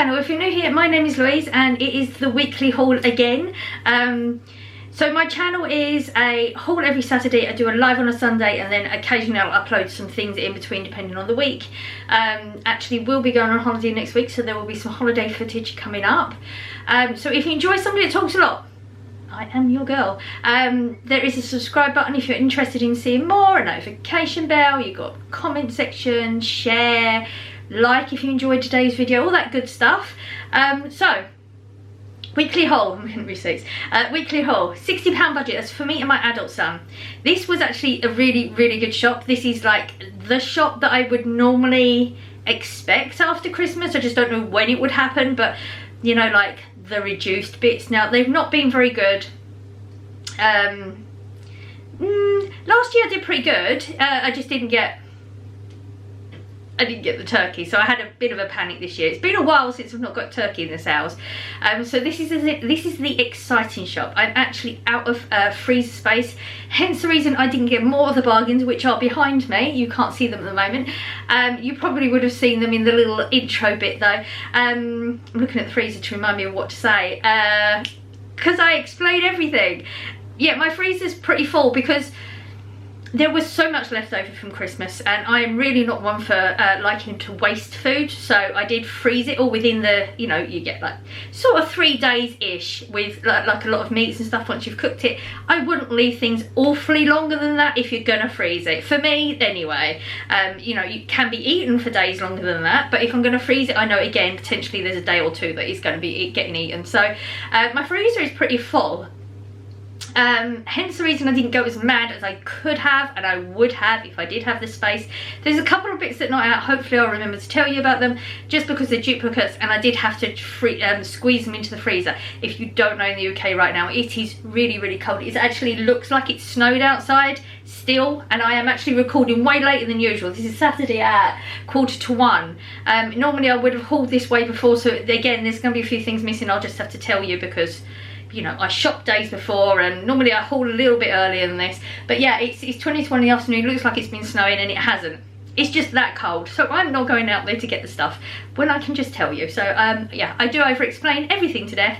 channel. If you're new here, my name is Louise and it is the weekly haul again. So my channel is a haul every Saturday. I do a live on a Sunday and then occasionally I'll upload some things in between depending on the week. Actually we'll be going on holiday next week, so there will be some holiday footage coming up. So if you enjoy somebody that talks a lot, I am your girl. There is a subscribe button if you're interested in seeing more, a notification bell, you've got comment section, share, like if you enjoyed today's video, all that good stuff. So weekly haul, weekly haul, £60 budget. That's for me and my adult son. This was actually a really good shop. This is like the shop that I would normally expect after Christmas. I just don't know when it would happen, but you know, like the reduced bits. Now they've not been very good. Last year I did pretty good. I just didn't get the turkey, so I had a bit of a panic this year. It's been a while since I've not got turkey in this house. So this is the exciting shop. I'm actually out of freezer space, hence the reason I didn't get more of the bargains, which are behind me. You can't see them at the moment. You probably would have seen them in the little intro bit though. I'm looking at the freezer to remind me of what to say, because I explained everything. Yeah, my freezer's pretty full because there was so much left over from Christmas and I'm really not one for liking to waste food, so I did freeze it all within the, you know, you get like sort of 3 days-ish with like a lot of meats and stuff once you've cooked it. I wouldn't leave things awfully longer than that if you're gonna freeze it. For me, anyway, you know, you can be eaten for days longer than that, but if I'm gonna freeze it, I know again, potentially there's a day or two that is gonna be getting eaten. So my freezer is pretty full. Hence the reason I didn't go as mad as I could have, and I would have if I did have the space. There's a couple of bits that not out. Hopefully I'll remember to tell you about them, just because they're duplicates and I did have to squeeze them into the freezer. If you don't know, in the UK right now it is really cold. It actually looks like it's snowed outside still, and I am actually recording way later than usual. This is Saturday at 1:45. Normally I would have hauled this way before, so again there's going to be a few things missing. I'll just have to tell you because, you know, I shopped days before and normally I haul a little bit earlier than this. But yeah, it's 20 in the afternoon. It looks like it's been snowing and it hasn't. It's just that cold. So I'm not going out there to get the stuff when I can just tell you. So yeah, I do over explain everything to death.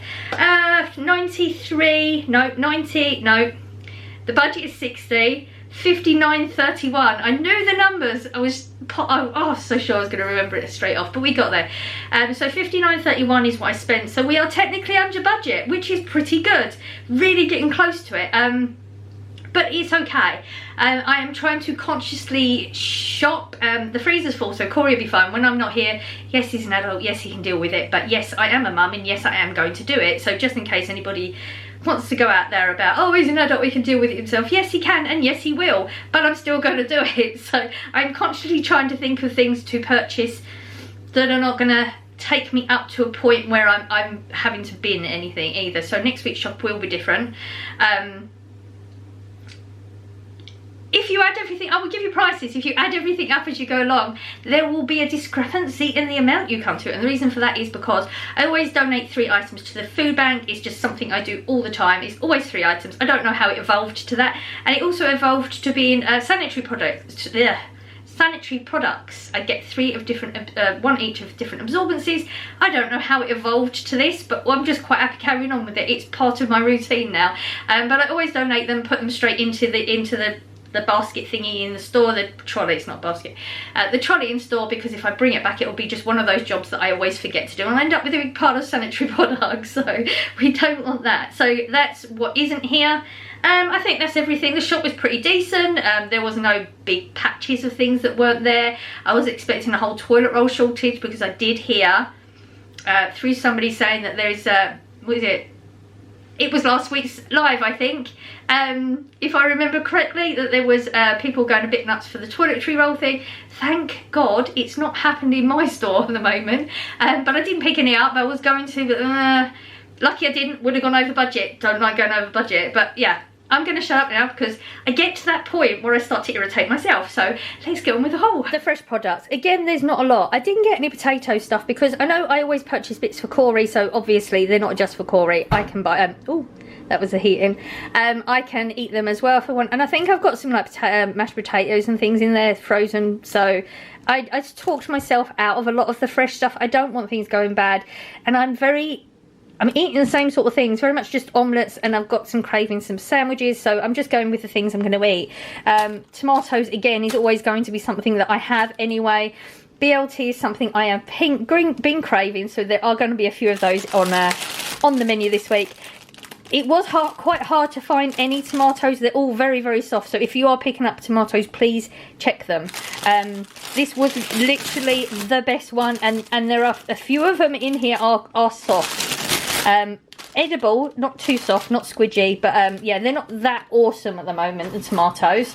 90, no. The budget is 60. 59.31. I knew the numbers. I was so sure I was going to remember it straight off, but we got there. So 59.31 is what I spent. So we are technically under budget, which is pretty good. Really getting close to it. But it's okay. I am trying to consciously shop. The freezer's full, so Corey will be fine when I'm not here. Yes, he's an adult. Yes, he can deal with it. But yes, I am a mum, and yes, I am going to do it. So just in case anybody wants to go out there about, oh, he's an adult, he can deal with it himself. Yes, he can, and yes, he will, but I'm still going to do it. So I'm constantly trying to think of things to purchase that are not going to take me up to a point where I'm having to bin anything either. So next week's shop will be different. If you add everything, I will give you prices. If you add everything up as you go along, there will be a discrepancy in the amount you come to. And the reason for that is because I always donate 3 items to the food bank. It's just something I do all the time. It's always 3 items. I don't know how it evolved to that. And it also evolved to being sanitary products. Sanitary products. I get 3 of different, 1 each of different absorbencies. I don't know how it evolved to this, but I'm just quite happy carrying on with it. It's part of my routine now. But I always donate them, put them straight into the basket thingy in the store, the trolley, it's not basket, the trolley in store, because if I bring it back it will be just one of those jobs that I always forget to do and I end up with a big pile of sanitary products, so we don't want that. So that's what isn't here. I think that's everything. The shop was pretty decent. There was no big patches of things that weren't there. I was expecting a whole toilet roll shortage because I did hear through somebody saying that there's what is it? It was last week's live, I think, if I remember correctly, that there was people going a bit nuts for the toiletry roll thing. Thank God it's not happened in my store at the moment, but I didn't pick any up. I was going to, but lucky I didn't. Would have gone over budget. Don't like going over budget, but yeah, I'm going to shut up now because I get to that point where I start to irritate myself. So let's get on with the haul. The fresh products. Again, there's not a lot. I didn't get any potato stuff because I know I always purchase bits for Corey. So obviously they're not just for Corey. I can buy, oh, that was the heating. I can eat them as well if I want. And I think I've got some like mashed potatoes and things in there frozen. So I just talked myself out of a lot of the fresh stuff. I don't want things going bad. And I'm eating the same sort of things, very much just omelettes, and I've got some cravings, some sandwiches, so I'm just going with the things I'm going to eat. Tomatoes, again, is always going to be something that I have anyway. BLT is something I have been craving, so there are going to be a few of those on the menu this week. It was quite hard to find any tomatoes. They're all very, very soft, so if you are picking up tomatoes, please check them. This was literally the best one, and there are a few of them in here are soft. Edible, not too soft, not squidgy, but yeah, they're not that awesome at the moment, the tomatoes.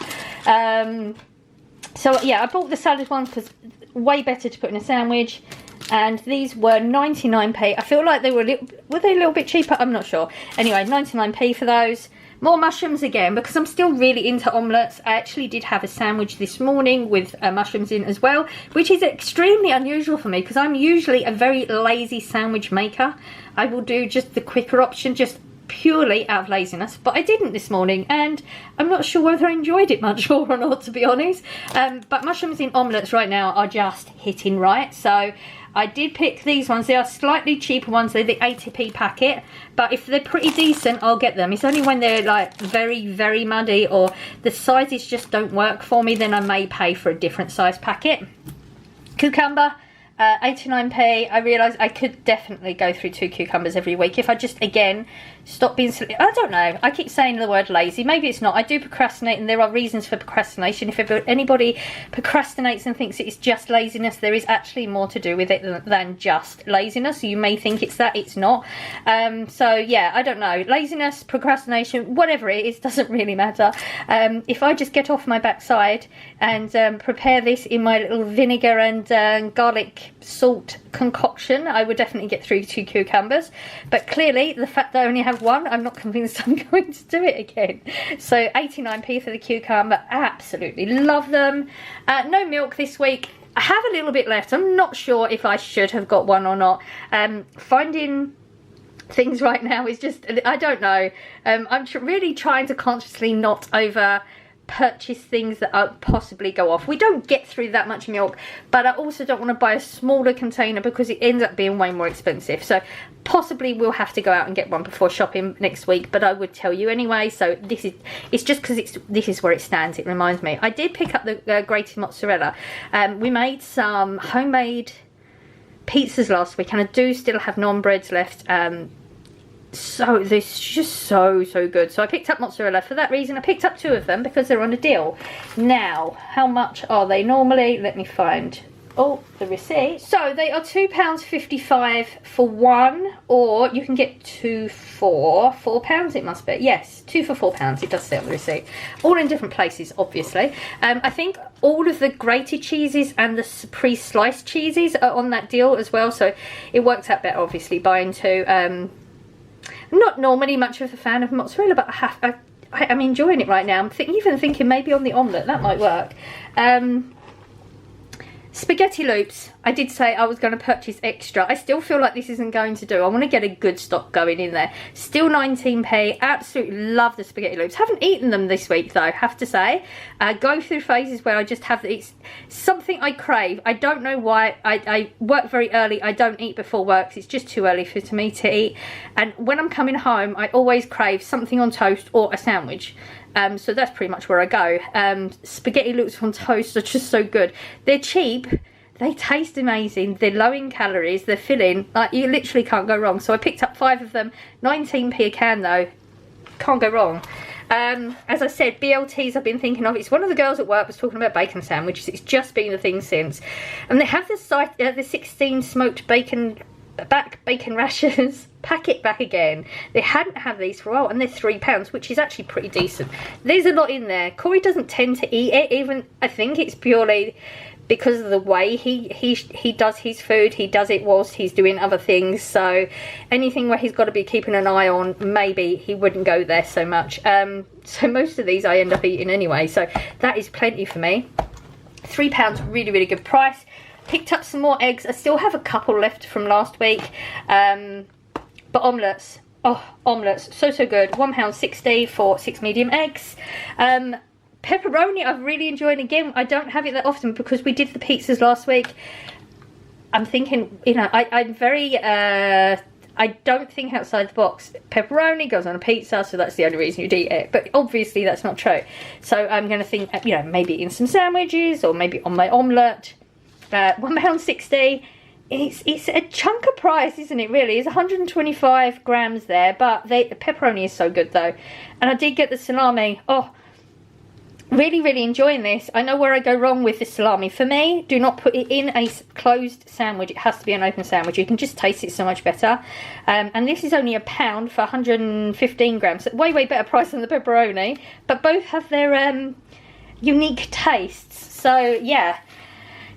So yeah, I bought the salad ones because way better to put in a sandwich. And these were 99p. I feel like they were they a little bit cheaper? I'm not sure. Anyway, 99p for those. More mushrooms again, because I'm still really into omelettes. I actually did have a sandwich this morning with mushrooms in as well, which is extremely unusual for me because I'm usually a very lazy sandwich maker. I will do just the quicker option, just purely out of laziness, but I didn't this morning, and I'm not sure whether I enjoyed it much more or not, to be honest. But mushrooms in omelettes right now are just hitting right, so I did pick these ones. They are slightly cheaper ones. They're the 80p packet, but if they're pretty decent, I'll get them. It's only when they're like very, very muddy or the sizes just don't work for me, then I may pay for a different size packet. Cucumber, 89p. I realised I could definitely go through 2 cucumbers every week if I just, again, stop being silly. I don't know. I keep saying the word lazy. Maybe it's not. I do procrastinate, and there are reasons for procrastination. If anybody procrastinates and thinks it's just laziness, there is actually more to do with it than just laziness. You may think it's that. It's not. So, yeah, I don't know. Laziness, procrastination, whatever it is, doesn't really matter. If I just get off my backside and prepare this in my little vinegar and garlic salt concoction, I would definitely get through 2 cucumbers. But clearly, the fact that I only have one, I'm not convinced I'm going to do it again. So 89p for the cucumber. Absolutely love them. No milk this week. I have a little bit left. I'm not sure if I should have got one or not. Finding things right now is just, I don't know. I'm really trying to consciously not purchase things that possibly go off. We don't get through that much milk, but I also don't want to buy a smaller container because it ends up being way more expensive. So possibly we'll have to go out and get one before shopping next week, but I would tell you anyway. So it's just because this is where it stands. It reminds me. I did pick up the grated mozzarella. We made some homemade pizzas last week, and I do still have non-breads left. So this is just so good. So I picked up mozzarella for that reason. I picked up 2 of them because they're on a deal. Now, how much are they normally? Let me find the receipt. So they are £2.55 for one, or you can get 2 for £4. It must be, yes, 2 for £4. It does say on the receipt. All in different places, obviously. I think all of the grated cheeses and the pre-sliced cheeses are on that deal as well. So it works out better, obviously, buying 2. I'm not normally much of a fan of mozzarella, but I'm enjoying it right now. I'm even thinking maybe on the omelette, that might work. Spaghetti loops. I did say I was going to purchase extra. I still feel like this isn't going to do. I want to get a good stock going in there. Still 19p. Absolutely love the spaghetti loops. Haven't eaten them this week though, have to say. Go through phases where I just have it's something I crave. I don't know why. I work very early. I don't eat before work. It's just too early for me to eat. And when I'm coming home, I always crave something on toast or a sandwich. So that's pretty much where I go. Spaghetti loops on toast are just so good. They're cheap. They taste amazing. They're low in calories. They're filling. Like, you literally can't go wrong. So I picked up 5 of them. 19p a can though. Can't go wrong. As I said, BLTs I've been thinking of. It's one of the girls at work was talking about bacon sandwiches. It's just been the thing since. And they have the 16 smoked bacon rashers packet back again. They hadn't had these for a while, and they're £3, which is actually pretty decent. There's a lot in there. Corey doesn't tend to eat it, even I think it's purely because of the way he does his food. He does it whilst he's doing other things, so anything where he's got to be keeping an eye on, maybe he wouldn't go there so much. So most of these I end up eating anyway, so that is plenty for me. £3, really, really good price. Picked up some more eggs. I still have a couple left from last week, but omelettes, oh, omelettes, so good. £1.60 for 6 medium eggs. Pepperoni I've really enjoyed. Again, I don't have it that often because we did the pizzas last week. I'm thinking, you know, I'm very I don't think outside the box. Pepperoni goes on a pizza, so that's the only reason you'd eat it, but obviously that's not true. So I'm going to think, you know, maybe in some sandwiches or maybe on my omelette. £1.60. It's a chunk of price, isn't it, really? It's 125 grams there, but the pepperoni is so good though. And I did get the salami. Oh, really, really enjoying this. I know where I go wrong with the salami. For me, do not put it in a closed sandwich. It has to be an open sandwich. You can just taste it so much better. And this is only £1 for 115 grams. Way, way better price than the pepperoni. But both have their unique tastes. So, yeah.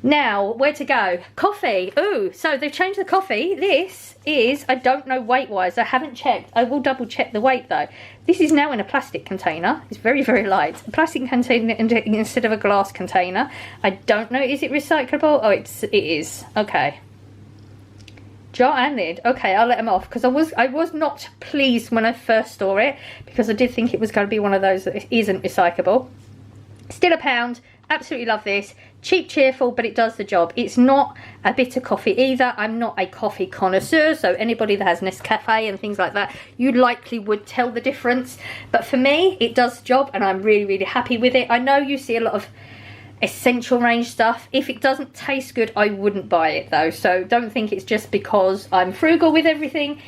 Now, where to go? Coffee. Ooh, so they've changed the coffee. This is, I don't know weight-wise. I haven't checked. I will double-check the weight, though. This is now in a plastic container. It's very, very light. A plastic container instead of a glass container. I don't know. Is it recyclable? Oh, it is. Okay. Jar and lid. Okay, I'll let them off because I was not pleased when I first saw it because I did think it was going to be one of those that isn't recyclable. Still £1. Absolutely love this. Cheap, cheerful, but it does the job. It's not a bitter coffee either. I'm not a coffee connoisseur, so anybody that has Nescafe and things like that, you likely would tell the difference. But for me, it does the job, and I'm really, really happy with it. I know you see a lot of essential range stuff. If it doesn't taste good, I wouldn't buy it though, so don't think it's just because I'm frugal with everything.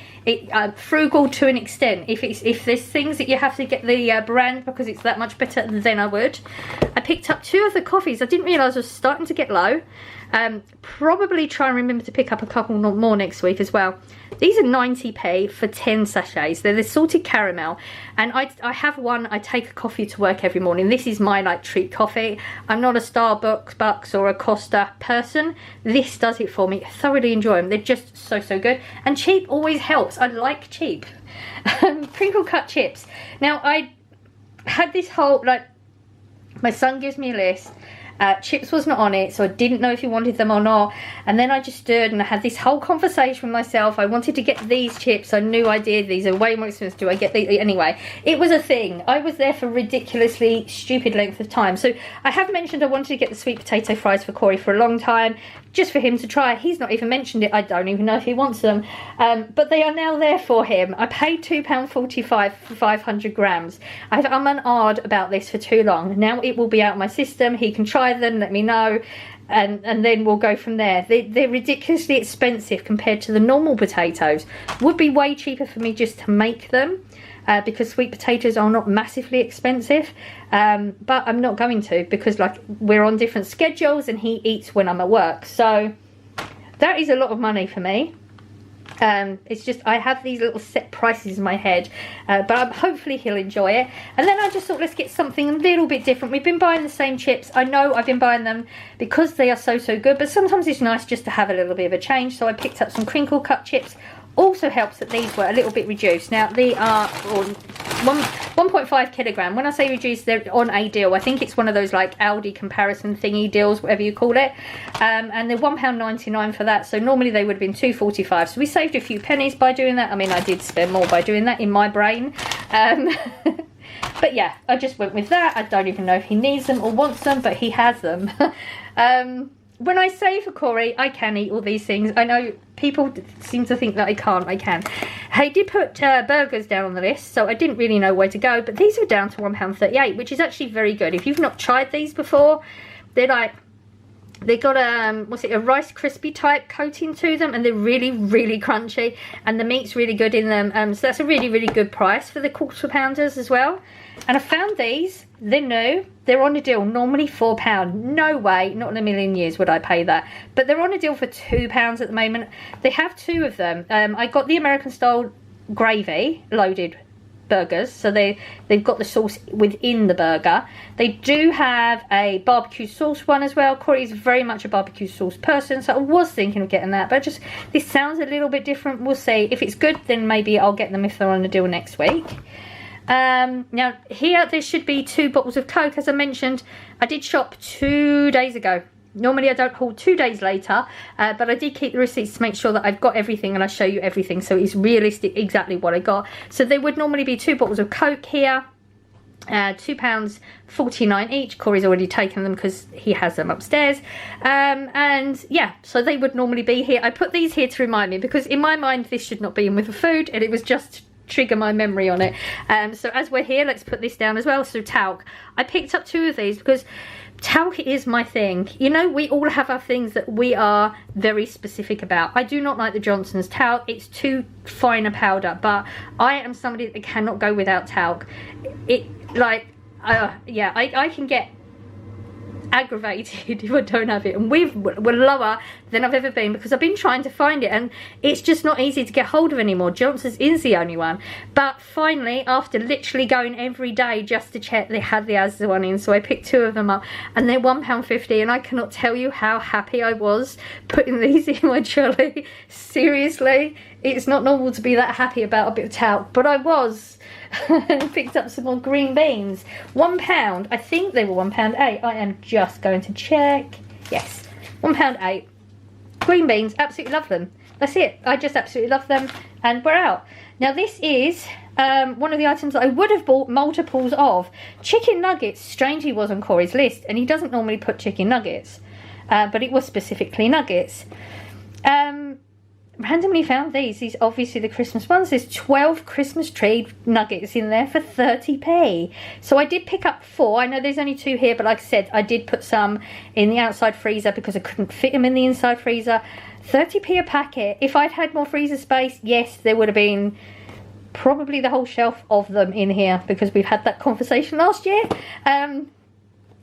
I'm frugal to an extent. If there's things that you have to get the brand because it's that much better, then I would. I picked up 2 of the coffees. I didn't realise I was starting to get low. Probably try and remember to pick up a couple more next week as well. These are 90p for 10 sachets. They're the salted caramel, and I have one. I take a coffee to work every morning. This is my like treat coffee. I'm not a Starbucks or a Costa person. This does it for me. I thoroughly enjoy them. They're just so good, and cheap always helps. I like cheap. Crinkle cut chips. Now I had this whole, like, my son gives me a list. Chips was not on it, so I didn't know if he wanted them or not, and then I just stood and I had this whole conversation with myself. I wanted to get these chips. I knew I did. These are way more expensive. Do I get these? Anyway, it was a thing. I was there for ridiculously stupid length of time. So I have mentioned I wanted to get the sweet potato fries for Corey for a long time, just for him to try. He's not even mentioned it. I don't even know if he wants them, but they are now there for him. I paid £2.45 for 500 grams. I'm unarred about this for too long. Now it will be out of my system. He can try them, let me know, and then we'll go from there. They're ridiculously expensive compared to the normal potatoes. Would be way cheaper for me just to make them, because sweet potatoes are not massively expensive, but I'm not going to because, like, we're on different schedules and he eats when I'm at work, so that is a lot of money for me. It's just I have these little set prices in my head, but hopefully he'll enjoy it. And then I just thought, let's get something a little bit different. We've been buying the same chips. I know I've been buying them because they are so good, but sometimes it's nice just to have a little bit of a change. So I picked up some crinkle cut chips. Also helps that these were a little bit reduced. Now they are 1.5 kilogram. When I say reduced, they're on a deal. I think it's one of those like Aldi comparison thingy deals, whatever you call it. And they're £1.99 for that. So normally they would have been £2.45. So we saved a few pennies by doing that. I mean, I did spend more by doing that in my brain. But yeah, I just went with that. I don't even know if he needs them or wants them, but he has them. When I say for Corey, I can eat all these things. I know people seem to think that I can't. I can. I did put burgers down on the list, so I didn't really know where to go. But these are down to £1.38, which is actually very good. If you've not tried these before, they're like, they got a Rice Krispie type coating to them, and they're really crunchy, and the meat's really good in them. So that's a really good price for the quarter pounders as well. And I found these. They're new. They're on a deal. Normally £4. No way, not in a million years would I pay that. But they're on a deal for £2 at the moment. They have 2 of them. I got the American style gravy loaded burgers, so they've got the sauce within the burger. They do have a barbecue sauce one as well. Corey's very much a barbecue sauce person, so I was thinking of getting that, but just this sounds a little bit different. We'll see. If it's good, then maybe I'll get them if they're on a deal next week. Now here there should be 2 bottles of Coke. As I mentioned, I did shop 2 days ago. Normally I don't haul 2 days later, but I did keep the receipts to make sure that I've got everything and I show you everything, so it's realistic exactly what I got. So there would normally be 2 bottles of Coke here, £2.49 each. Corey's already taken them because he has them upstairs, and yeah, so they would normally be here. I put these here to remind me, because in my mind this should not be in with the food, and it was just to trigger my memory on it. So as we're here, let's put this down as well. So talc, I picked up 2 of these because talc is my thing. You know, we all have our things that we are very specific about. I do not like the Johnson's talc. It's too fine a powder, but I am somebody that cannot go without talc. It, like, yeah, I can get aggravated if I don't have it, and we're lower than I've ever been because I've been trying to find it and it's just not easy to get hold of anymore. Johnson's is the only one, but finally, after literally going every day just to check, they had the Asda one in, so I picked 2 of them up and they're £1.50, and I cannot tell you how happy I was putting these in my trolley. Seriously, it's not normal to be that happy about a bit of talc, but I was. Picked up some more green beans, £1. I think they were £1.8. I am just going to check. Yes, £1.8. Green beans, absolutely love them. That's it, I just absolutely love them, and we're out. Now this is one of the items that I would have bought multiples of. Chicken nuggets strangely was on Corey's list, and he doesn't normally put chicken nuggets, but it was specifically nuggets. Randomly found these obviously the Christmas ones. There's 12 Christmas tree nuggets in there for 30p. So I did pick up 4. I know there's only 2 here, but like I said, I did put some in the outside freezer because I couldn't fit them in the inside freezer. 30p a packet. If I'd had more freezer space, yes, there would have been probably the whole shelf of them in here, because we've had that conversation last year.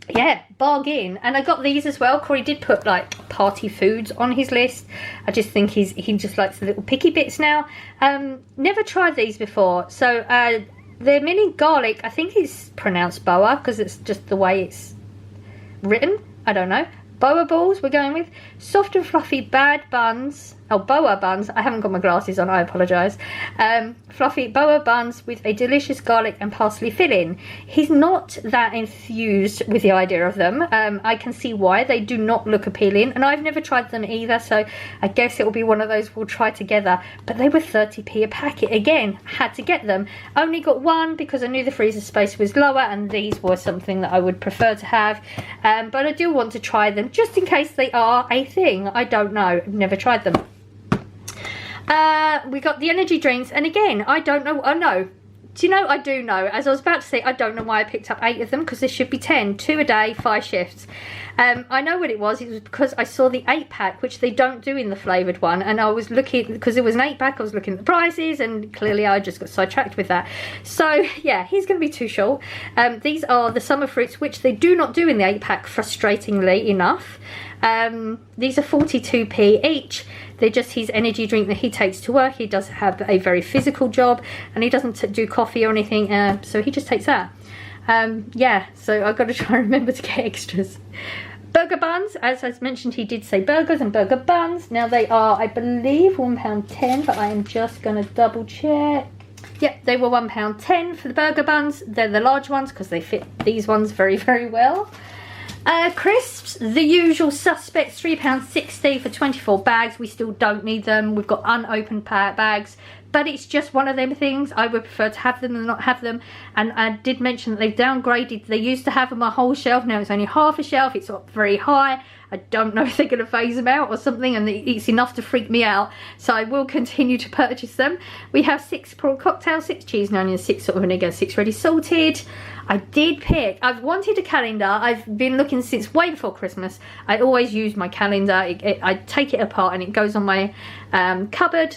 Yeah, bargain. And I got these as well. Corey did put like party foods on his list. I just think he just likes the little picky bits now. Never tried these before. So they're mini garlic. I think it's pronounced boa because it's just the way it's written. I don't know. Boa balls we're going with. Soft and fluffy bad buns. Oh, boa buns. I haven't got my glasses on, I apologise. Fluffy boa buns with a delicious garlic and parsley filling. He's not that enthused with the idea of them. I can see why. They do not look appealing, and I've never tried them either, so I guess it will be one of those we'll try together. But they were 30p a packet. Again, had to get them. Only got 1 because I knew the freezer space was lower, and these were something that I would prefer to have. But I do want to try them just in case they are a thing. I don't know. I've never tried them. We got the energy drinks, and again, I don't know. Oh no, do you know, I do know. As I was about to say, I don't know why I picked up 8 of them, because there should be 10, 2 a day, 5 shifts. I know what it was. It was because I saw the 8-pack, which they don't do in the flavoured one, and I was looking, because it was an 8-pack, I was looking at the prices, and clearly I just got sidetracked with that. So yeah, he's going to be too short. These are the summer fruits, which they do not do in the 8-pack, frustratingly enough. These are 42p each. They're just his energy drink that he takes to work. He does have a very physical job, and he doesn't do coffee or anything, so he just takes that. Yeah, so I've got to try and remember to get extras. Burger buns, as I mentioned, he did say burgers and burger buns. Now they are, I believe, £1.10, but I am just going to double check. Yep, they were £1.10 for the burger buns. They're the large ones because they fit these ones very, very well. Crisps, the usual suspects, £3.60 for 24 bags. We still don't need them. We've got unopened bags, but it's just one of them things. I would prefer to have them than not have them. And I did mention that they've downgraded. They used to have them a whole shelf. Now it's only half a shelf. It's up very high. I don't know if they're going to phase them out or something, and it's enough to freak me out. So I will continue to purchase them. We have 6 prawn cocktail, 6 cheese and onions, 6 salt of vinegar, 6 ready salted. I did pick, I've wanted a calendar. I've been looking since way before Christmas. I always use my calendar. I take it apart and it goes on my cupboard.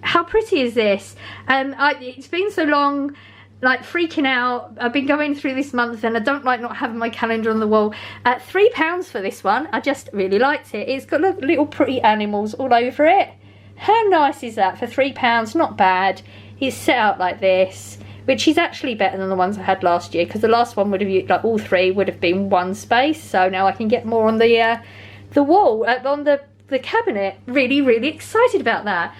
How pretty is this? It's been so long, like freaking out. I've been going through this month and I don't like not having my calendar on the wall. £3 for this one. I just really liked it. It's got little pretty animals all over it. How nice is that for £3? Not bad. It's set out like this, which is actually better than the ones I had last year, because the last one would have, like all three would have been one space. So now I can get more on the wall, on the cabinet. Really, really excited about that.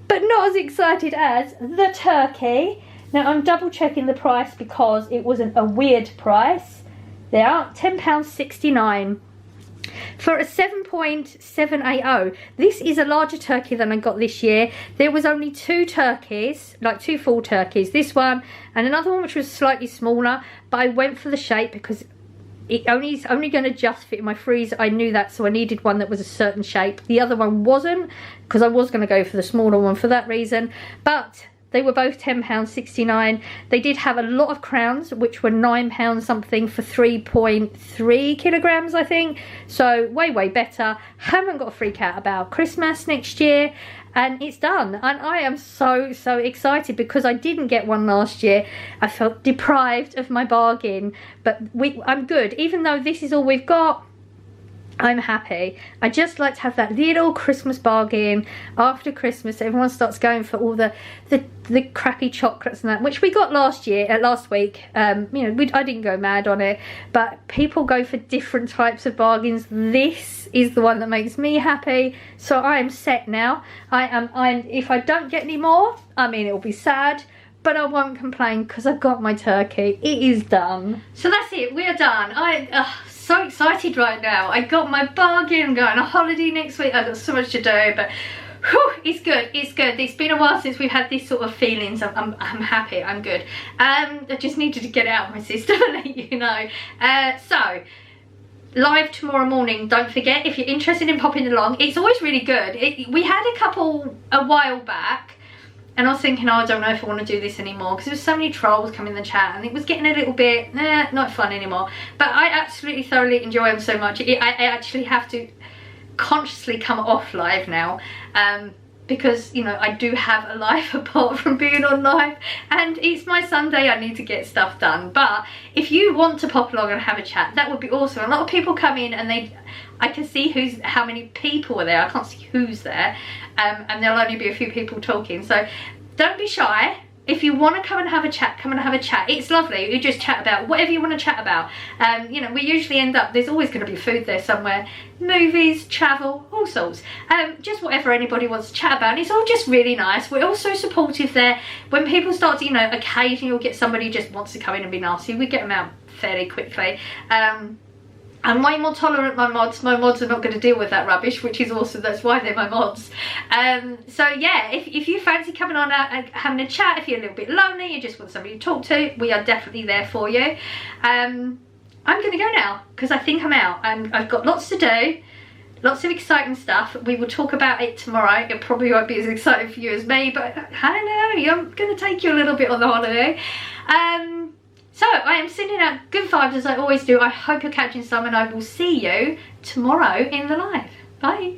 But not as excited as the turkey. Now I'm double checking the price because it wasn't a weird price. They are £10.69 for a 7.780. This is a larger turkey than I got this year. There was only 2 turkeys, like 2 full turkeys. This one and another one which was slightly smaller, but I went for the shape because it's only going to just fit in my freezer. I knew that, so I needed one that was a certain shape. The other one wasn't, because I was going to go for the smaller one for that reason. But they were both £10.69. They did have a lot of crowns, which were £9 something for 3.3 kilograms, I think. So way, way better. Haven't got to freak out about Christmas next year. And it's done. And I am so, so excited because I didn't get one last year. I felt deprived of my bargain. But I'm good. Even though this is all we've got, I'm happy. I just like to have that little Christmas bargain after Christmas. Everyone starts going for all the crappy chocolates and that, which we got last week. You know, I didn't go mad on it, but people go for different types of bargains. This is the one that makes me happy. So I am set now. If I don't get any more, I mean, it'll be sad, but I won't complain because I've got my turkey. It is done. So that's it. We are done. So excited right now. I got my bargain. I'm going on a holiday next week. I've got so much to do, but whew, it's good. It's good. It's been a while since we've had this sort of feelings. I'm happy. I'm good. I just needed to get it out of my system and let you know. So live tomorrow morning. Don't forget, if you're interested in popping along, it's always really good. We had a couple a while back. And I was thinking, oh, I don't know if I want to do this anymore because there was so many trolls coming in the chat and it was getting a little bit, not fun anymore. But I absolutely thoroughly enjoy them so much. I actually have to consciously come off live now because, you know, I do have a life apart from being on live and it's my Sunday. I need to get stuff done. But if you want to pop along and have a chat, that would be awesome. A lot of people come in and I can see how many people are there. I can't see who's there. And there'll only be a few people talking. So don't be shy. If you want to come and have a chat, come and have a chat. It's lovely. You just chat about whatever you want to chat about. You know, we usually end up, there's always going to be food there somewhere. Movies, travel, all sorts. Just whatever anybody wants to chat about. And it's all just really nice. We're all so supportive there. When people start to, you know, occasionally you'll get somebody who just wants to come in and be nasty. We get them out fairly quickly. I'm way more tolerant my mods. My mods are not going to deal with that rubbish, which is awesome. That's why they're my mods. So yeah, if you fancy coming on out and having a chat, if you're a little bit lonely, you just want somebody to talk to, we are definitely there for you. I'm going to go now because I think I'm out and I've got lots to do. Lots of exciting stuff. We will talk about it tomorrow. It probably won't be as exciting for you as me, but I don't know. I'm going to take you a little bit on the holiday. So I am sending out good vibes as I always do. I hope you're catching some and I will see you tomorrow in the live. Bye.